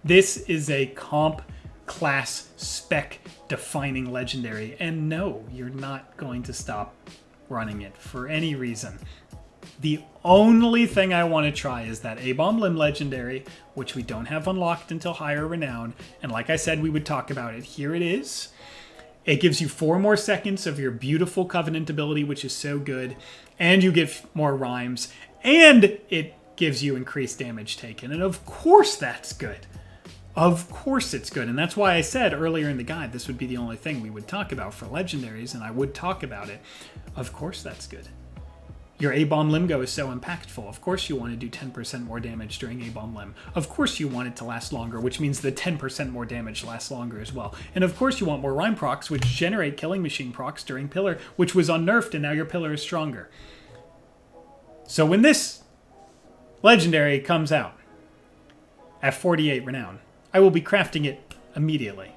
This is a comp class spec defining legendary, and no, you're not going to stop running it for any reason. The only thing I want to try is that A-bomb limb legendary, which we don't have unlocked until higher renown, and like I said, we would talk about it. Here it is. It gives you 4 more seconds of your beautiful Covenant ability, which is so good, and you get more rhymes, and it gives you increased damage taken, and of course that's good. Of course it's good, and that's why I said earlier in the guide this would be the only thing we would talk about for legendaries, and I would talk about it. Of course that's good. Your A-bomb limb go is so impactful. Of course you want to do 10% more damage during A-bomb limb. Of course you want it to last longer, which means the 10% more damage lasts longer as well. And of course you want more rhyme procs, which generate killing machine procs during pillar, which was unnerfed and now your pillar is stronger. So when this legendary comes out at 48 renown, I will be crafting it immediately.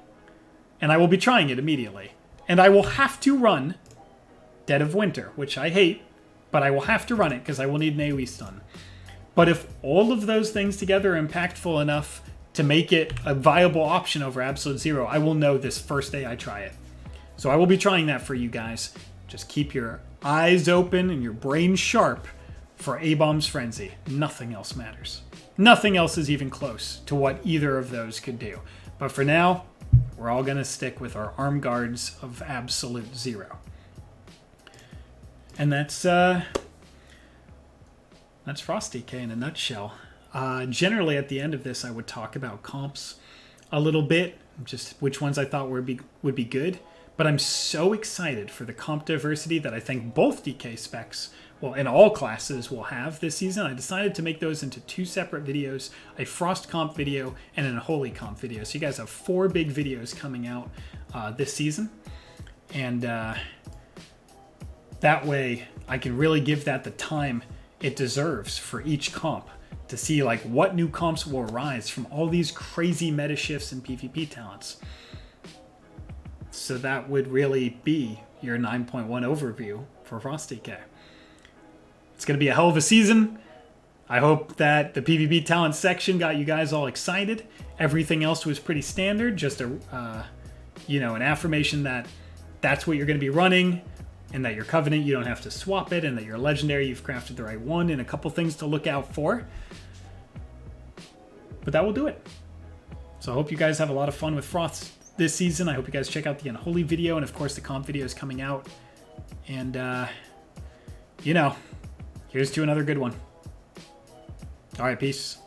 And I will be trying it immediately. And I will have to run Dead of Winter, which I hate, but I will have to run it because I will need an AoE stun. But if all of those things together are impactful enough to make it a viable option over Absolute Zero, I will know this first day I try it. So I will be trying that for you guys. Just keep your eyes open and your brain sharp for A-bomb's Frenzy. Nothing else matters. Nothing else is even close to what either of those could do. But for now, we're all going to stick with our arm guards of Absolute Zero. And that's FrostDK in a nutshell. Generally, at the end of this, I would talk about comps a little bit, just which ones I thought would be good. But I'm so excited for the comp diversity that I think both DK specs, well, in all classes, will have this season. I decided to make those into 2 separate videos, a Frost comp video and an Holy comp video. So you guys have 4 big videos coming out this season. And that way I can really give that the time it deserves for each comp to see like what new comps will arise from all these crazy meta shifts in PvP talents. So that would really be your 9.1 overview for FrostDK. It's going to be a hell of a season. I hope that the PvP talent section got you guys all excited. Everything else was pretty standard, just a, an affirmation that that's what you're going to be running, and that your Covenant, you don't have to swap it, and that your Legendary, you've crafted the right one, and a couple things to look out for. But that will do it. So I hope you guys have a lot of fun with Frost this season. I hope you guys check out the Unholy video, and of course the comp video is coming out. And, here's to another good one. All right, peace.